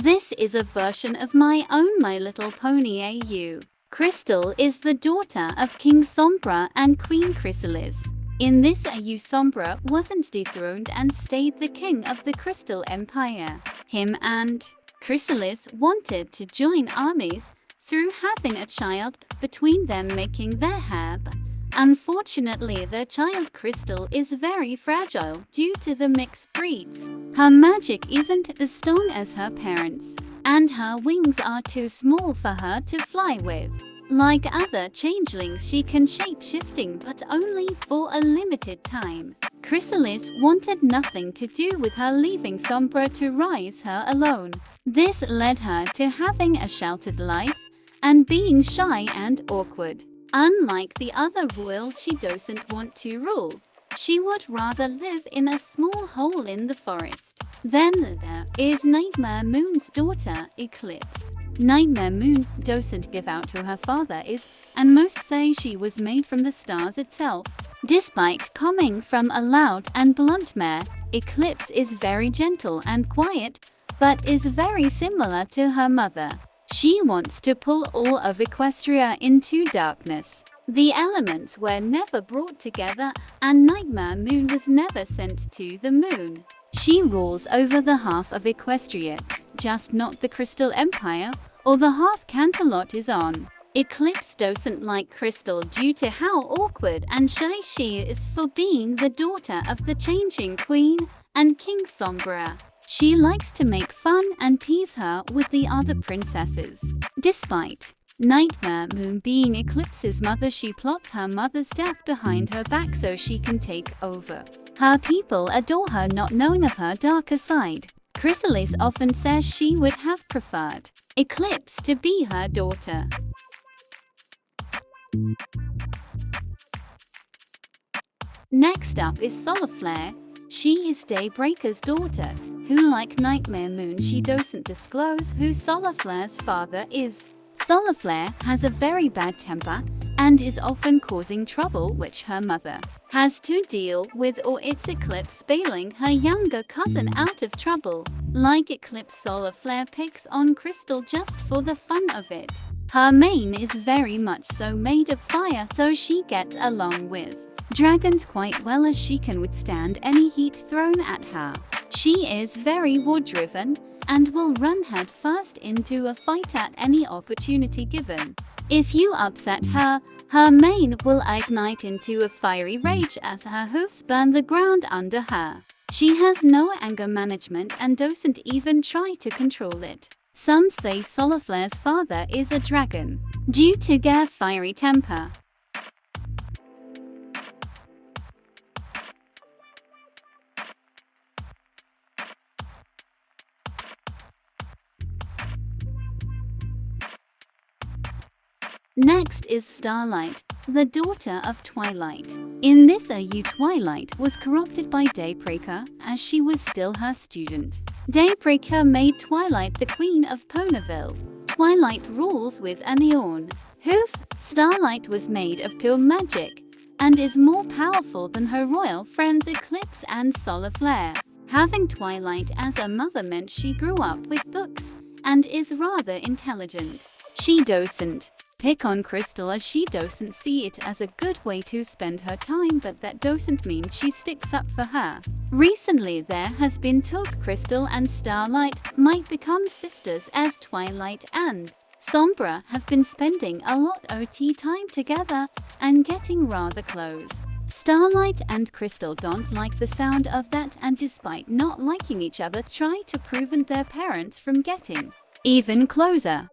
This is a version of my own My Little Pony AU. Crystal is the daughter of King Sombra and Queen Chrysalis. In this AU, Sombra wasn't dethroned and stayed the king of the Crystal Empire. Him and Chrysalis wanted to join armies through having a child between them, making their heir. Unfortunately, their child Crystal is very fragile due to the mixed breeds. Her magic isn't as strong as her parents, and her wings are too small for her to fly with. Like other changelings, she can shape-shifting, but only for a limited time. Chrysalis wanted nothing to do with her, leaving Sombra to raise her alone. This led her to having a sheltered life and being shy and awkward. Unlike the other royals, she doesn't want to rule. She would rather live in a small hole in the forest. Then there is Nightmare Moon's daughter, Eclipse. Nightmare Moon doesn't give out who her father is, and most say she was made from the stars itself. Despite coming from a loud and blunt mare, Eclipse is very gentle and quiet, but is very similar to her mother. She wants to pull all of Equestria into darkness. The elements were never brought together, and Nightmare Moon was never sent to the moon. She rules over the half of Equestria, just not the Crystal Empire, or the half Canterlot is on. Eclipse doesn't like Crystal due to how awkward and shy she is for being the daughter of the Changing Queen and King Sombra. She likes to make fun and tease her with the other princesses. Despite Nightmare Moon being Eclipse's mother, she plots her mother's death behind her back so she can take over. Her people adore her, not knowing of her darker side. Chrysalis often says she would have preferred Eclipse to be her daughter. Next up is Solaflare. She is Daybreaker's daughter, who, like Nightmare Moon, she doesn't disclose who Solaflare's father is. Solaflare has a very bad temper and is often causing trouble, which her mother has to deal with, or it's Eclipse bailing her younger cousin out of trouble. Like Eclipse, Solaflare picks on Crystal just for the fun of it. Her mane is very much so made of fire, so she gets along with dragons quite well, as she can withstand any heat thrown at her. She is very war-driven and will run head first into a fight at any opportunity given. If you upset her, her mane will ignite into a fiery rage as her hoofs burn the ground under her. She has no anger management and doesn't even try to control it. Some say Solaflare's father is a dragon due to their fiery temper. Next is Starlight, the daughter of Twilight. In this AU, Twilight was corrupted by Daybreaker as she was still her student. Daybreaker made Twilight the queen of Ponyville. Twilight rules with a neon hoof. Starlight was made of pure magic and is more powerful than her royal friends Eclipse and Solaflare. Having Twilight as a mother meant she grew up with books and is rather intelligent. She doesn't pick on Crystal as she doesn't see it as a good way to spend her time, but that doesn't mean she sticks up for her. Recently there has been talk Crystal and Starlight might become sisters, as Twilight and Sombra have been spending a lot of time together and getting rather close. Starlight and Crystal don't like the sound of that, and despite not liking each other, try to prevent their parents from getting even closer.